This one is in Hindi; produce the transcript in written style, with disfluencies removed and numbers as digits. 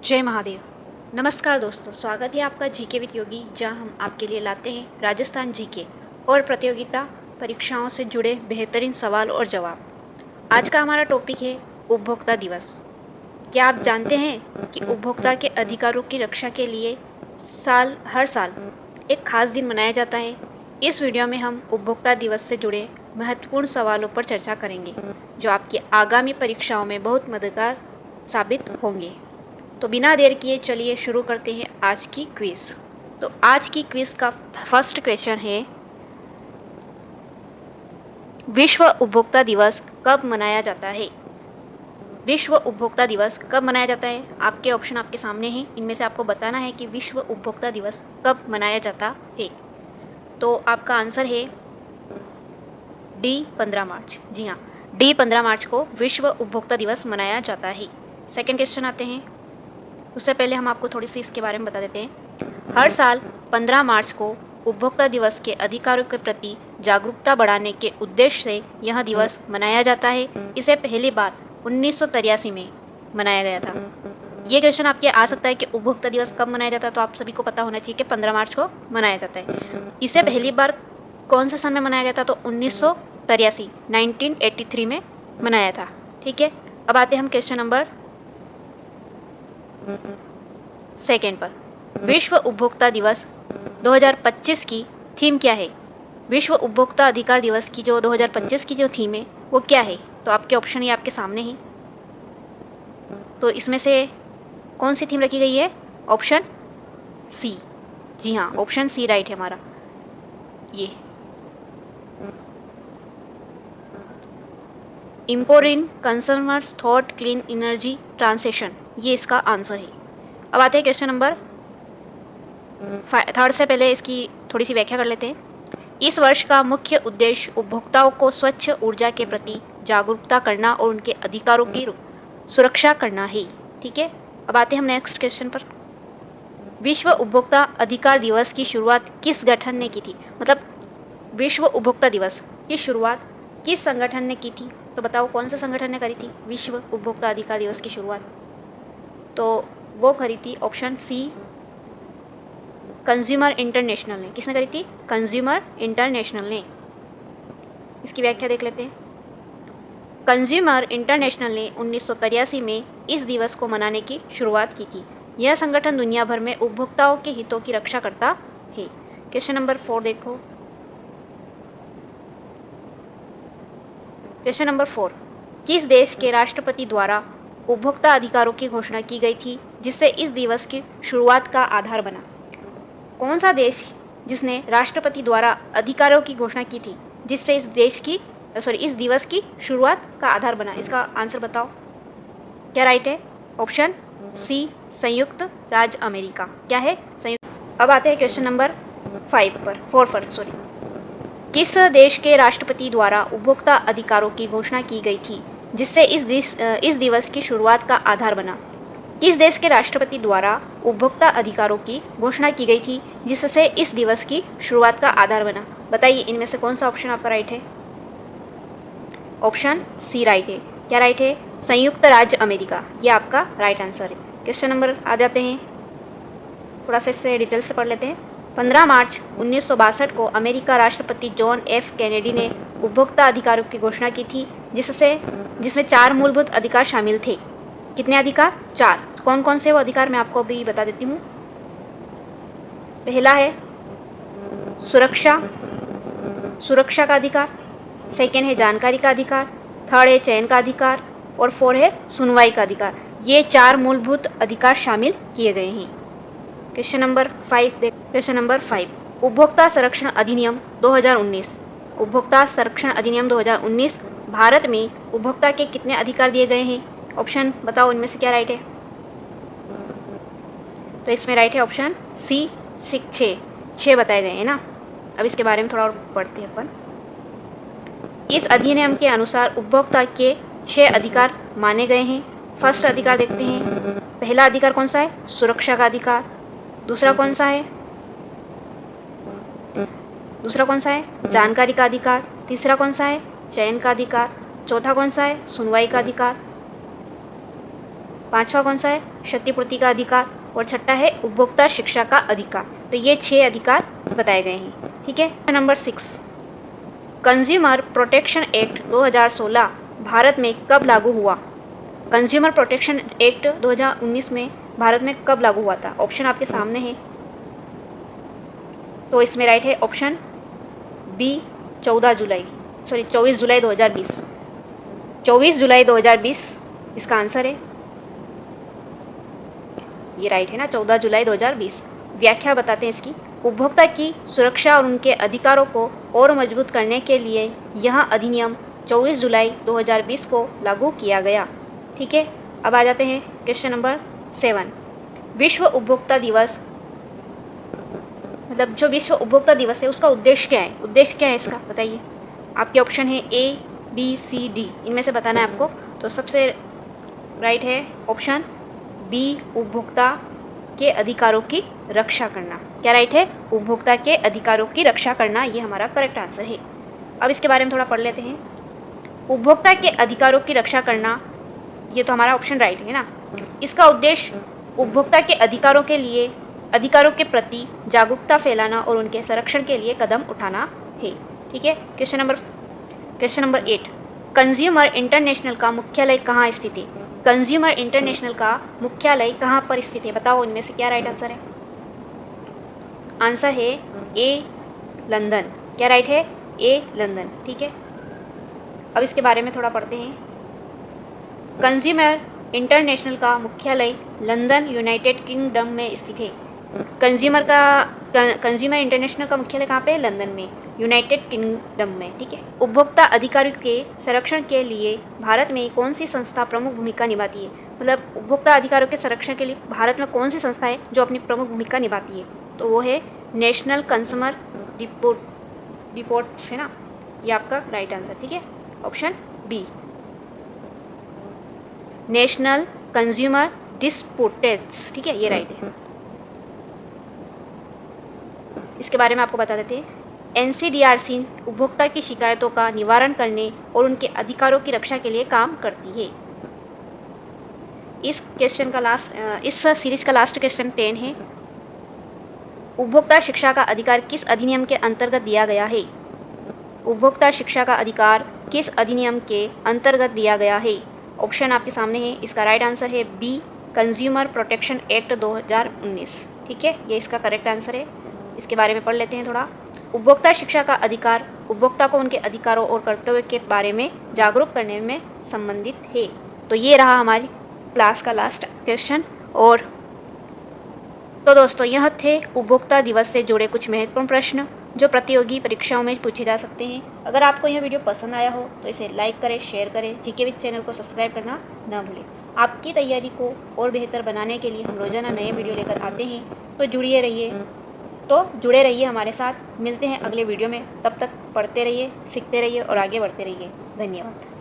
जय महादेव। नमस्कार दोस्तों, स्वागत है आपका जीके विद योगी, जहां हम आपके लिए लाते हैं राजस्थान जीके और प्रतियोगिता परीक्षाओं से जुड़े बेहतरीन सवाल और जवाब। आज का हमारा टॉपिक है उपभोक्ता दिवस। क्या आप जानते हैं कि उपभोक्ता के अधिकारों की रक्षा के लिए हर साल एक खास दिन मनाया जाता है। इस वीडियो में हम उपभोक्ता दिवस से जुड़े महत्वपूर्ण सवालों पर चर्चा करेंगे, जो आपकी आगामी परीक्षाओं में बहुत मददगार साबित होंगे। तो बिना देर किए चलिए शुरू करते हैं आज की क्विज़। तो आज की क्विज़ का फर्स्ट क्वेश्चन है, विश्व उपभोक्ता दिवस कब मनाया जाता है? विश्व उपभोक्ता दिवस कब मनाया जाता है? आपके ऑप्शन आपके सामने हैं, इनमें से आपको बताना है कि विश्व उपभोक्ता दिवस कब मनाया जाता है। तो आपका आंसर है डी 15 मार्च। जी हाँ, डी 15 मार्च को विश्व उपभोक्ता दिवस मनाया जाता है। सेकेंड क्वेश्चन आते हैं। उससे पहले हम आपको थोड़ी सी इसके बारे में बता देते हैं। हर साल 15 मार्च को उपभोक्ता दिवस के अधिकारों के प्रति जागरूकता बढ़ाने के उद्देश्य से यह दिवस मनाया जाता है। इसे पहली बार 1983 में मनाया गया था। ये क्वेश्चन आपके आ सकता है कि उपभोक्ता दिवस कब मनाया जाता है, तो आप सभी को पता होना चाहिए कि 15 मार्च को मनाया जाता है। इसे पहली बार कौन से सन में मनाया गया था? तो 1983 में मनाया था। ठीक है, अब आते हैं हम क्वेश्चन नंबर सेकेंड पर। विश्व उपभोक्ता दिवस 2025 की थीम क्या है? विश्व उपभोक्ता अधिकार दिवस की जो 2025 की जो थीम है वो क्या है? तो आपके ऑप्शन ये आपके सामने ही। तो इसमें से कौन सी थीम रखी गई है? Option C. जी हाँ, ऑप्शन सी राइट है हमारा। ये इम्पोरिंग कंज्यूमर्स थॉट क्लीन एनर्जी ट्रांसेशन, ये इसका आंसर है। अब आते हैं क्वेश्चन नंबर थर्ड से पहले इसकी थोड़ी सी व्याख्या कर लेते हैं। इस वर्ष का मुख्य उद्देश्य उपभोक्ताओं को स्वच्छ ऊर्जा के प्रति जागरूकता करना और उनके अधिकारों की सुरक्षा करना है। ठीक है, अब आते हैं हम नेक्स्ट क्वेश्चन पर। विश्व उपभोक्ता अधिकार दिवस की शुरुआत किस गठन ने की थी? मतलब विश्व उपभोक्ता दिवस की शुरुआत किस संगठन ने की थी? तो बताओ कौन सा संगठन ने करी थी विश्व उपभोक्ता अधिकार दिवस की शुरुआत? तो वो करी थी ऑप्शन सी, कंज्यूमर इंटरनेशनल ने। किसने करी थी? कंज्यूमर इंटरनेशनल ने। इसकी व्याख्या देख लेते हैं। कंज्यूमर इंटरनेशनल ने 1983 में इस दिवस को मनाने की शुरुआत की थी। यह संगठन दुनिया भर में उपभोक्ताओं के हितों की रक्षा करता है। क्वेश्चन नंबर 4 देखो। क्वेश्चन नंबर 4, किस देश के राष्ट्रपति द्वारा उपभोक्ता अधिकारों की घोषणा की गई थी जिससे इस दिवस की शुरुआत का आधार बना? कौन सा देश जिसने राष्ट्रपति द्वारा अधिकारों की घोषणा की थी जिससे इस दिवस की शुरुआत का आधार बना? इसका आंसर बताओ, क्या राइट है? ऑप्शन सी, संयुक्त राज्य अमेरिका। क्या है? संयुक्त। अब आते हैं क्वेश्चन नंबर 4 पर। किस देश के राष्ट्रपति द्वारा उपभोक्ता अधिकारों की घोषणा की गई थी जिससे इस दिवस की शुरुआत का आधार बना? किस देश के राष्ट्रपति द्वारा उपभोक्ता अधिकारों की घोषणा की गई थी जिससे इस दिवस की शुरुआत का आधार बना? बताइए इनमें से कौन सा ऑप्शन आपका राइट है? ऑप्शन सी राइट है। क्या राइट है? संयुक्त राज्य अमेरिका, ये आपका राइट आंसर है। क्वेश्चन नंबर आ जाते हैं, थोड़ा सा इससे डिटेल से पढ़ लेते हैं। 15 मार्च 1962 को अमेरिका राष्ट्रपति जॉन एफ कैनेडी ने उपभोक्ता अधिकारों की घोषणा की थी जिसमें 4 मूलभूत अधिकार शामिल थे। कितने अधिकार? 4। कौन कौन से वो अधिकार मैं आपको अभी बता देती हूँ। पहला है सुरक्षा का अधिकार। सेकेंड है जानकारी का अधिकार। थर्ड है चयन का अधिकार। और 4 है सुनवाई का अधिकार। ये 4 मूलभूत अधिकार शामिल किए गए हैं। क्वेश्चन नंबर 5, उपभोक्ता संरक्षण अधिनियम 2019। उपभोक्ता संरक्षण अधिनियम 2019 भारत में उपभोक्ता के कितने अधिकार दिए गए हैं? ऑप्शन बताओ, इनमें से क्या राइट है? तो इसमें राइट है ऑप्शन सी, 6 बताए गए हैं ना। अब इसके बारे में थोड़ा और पढ़ते हैं अपन। इस अधिनियम के अनुसार उपभोक्ता के 6 अधिकार माने गए हैं। फर्स्ट अधिकार देखते हैं। पहला अधिकार कौन सा है? सुरक्षा का अधिकार। दूसरा कौन सा है? जानकारी का अधिकार। तीसरा कौन सा है? चयन का अधिकार। चौथा कौन सा है? सुनवाई का अधिकार। पांचवा कौन सा है? क्षतिपूर्ति का अधिकार। और छठा है उपभोक्ता शिक्षा का अधिकार। तो ये 6 अधिकार बताए गए हैं। ठीक है। Number 6, consumer protection act 2016 Bharat में कब लागू हुआ? कंज्यूमर प्रोटेक्शन एक्ट 2019 में भारत में कब लागू हुआ था? ऑप्शन आपके सामने है। तो इसमें राइट है ऑप्शन बी 24 जुलाई 2020। 24 जुलाई 2020 इसका आंसर है। ये राइट है ना, 14 जुलाई 2020। व्याख्या बताते हैं इसकी। उपभोक्ता की सुरक्षा और उनके अधिकारों को और मजबूत करने के लिए यह अधिनियम 24 जुलाई 2020 को लागू किया गया। ठीक है। अब आ जाते हैं क्वेश्चन नंबर 7। विश्व उपभोक्ता दिवस, मतलब जो विश्व उपभोक्ता दिवस है उसका उद्देश्य क्या है? उद्देश्य क्या है इसका बताइए। आपके ऑप्शन है ए, बी, सी, डी, इनमें से बताना है आपको। तो सबसे राइट है ऑप्शन बी, उपभोक्ता के अधिकारों की रक्षा करना। क्या राइट है? उपभोक्ता के अधिकारों की रक्षा करना, ये हमारा करेक्ट आंसर है। अब इसके बारे में थोड़ा पढ़ लेते हैं। उपभोक्ता के अधिकारों की रक्षा करना, ये तो हमारा ऑप्शन राइट है ना। इसका उद्देश्य उपभोक्ता के अधिकारों के प्रति जागरूकता फैलाना और उनके संरक्षण के लिए कदम उठाना है। ठीक है। क्वेश्चन नंबर 8, कंज्यूमर इंटरनेशनल का मुख्यालय कहाँ स्थित है? कंज्यूमर इंटरनेशनल का मुख्यालय कहाँ पर स्थित है? बताओ इनमें से क्या राइट आंसर है? आंसर है ए, लंदन। क्या राइट है? ए, लंदन। ठीक है। अब इसके बारे में थोड़ा पढ़ते हैं। कंज्यूमर इंटरनेशनल का मुख्यालय लंदन, यूनाइटेड किंगडम में स्थित है। कंज्यूमर इंटरनेशनल का मुख्यालय कहाँ पे है? लंदन में, यूनाइटेड किंगडम में। ठीक है। उपभोक्ता अधिकारों के संरक्षण के लिए भारत में कौन सी संस्था प्रमुख भूमिका निभाती है? मतलब उपभोक्ता अधिकारों के संरक्षण के लिए भारत में कौन सी संस्था है जो अपनी प्रमुख भूमिका निभाती है? तो वो है नेशनल कंज्यूमर रिपोर्ट्स, है ना। ये आपका राइट आंसर। ठीक है। Option B, national consumer disputes. ठीक है, ये राइट है। इसके बारे में आपको बता देते हैं। NCDRC उपभोक्ता की शिकायतों का निवारण करने और उनके अधिकारों की रक्षा के लिए काम करती है। इस सीरीज का लास्ट क्वेश्चन 10 है। उपभोक्ता शिक्षा का अधिकार किस अधिनियम के अंतर्गत दिया गया है? उपभोक्ता शिक्षा का अधिकार किस अधिनियम के अंतर्गत दिया गया है? ऑप्शन आपके सामने है। इसका राइट आंसर है बी, कंज्यूमर प्रोटेक्शन एक्ट 2019। ठीक है, ये इसका करेक्ट आंसर है। इसके बारे में पढ़ लेते हैं थोड़ा। उपभोक्ता शिक्षा का अधिकार उपभोक्ता को उनके अधिकारों और कर्तव्यों के बारे में जागरूक करने में संबंधित है। तो ये रहा हमारी क्लास का लास्ट क्वेश्चन। और तो दोस्तों, यह थे उपभोक्ता दिवस से जुड़े कुछ महत्वपूर्ण प्रश्न जो प्रतियोगी परीक्षाओं में पूछे जा सकते हैं। अगर आपको यह वीडियो पसंद आया हो तो इसे लाइक करें, शेयर करें। जीके विद चैनल को सब्सक्राइब करना न भूलें। आपकी तैयारी को और बेहतर बनाने के लिए हम रोजाना नए वीडियो लेकर आते हैं, तो जुड़े रहिए हमारे साथ। मिलते हैं अगले वीडियो में। तब तक पढ़ते रहिए, सीखते रहिए और आगे बढ़ते रहिए। धन्यवाद।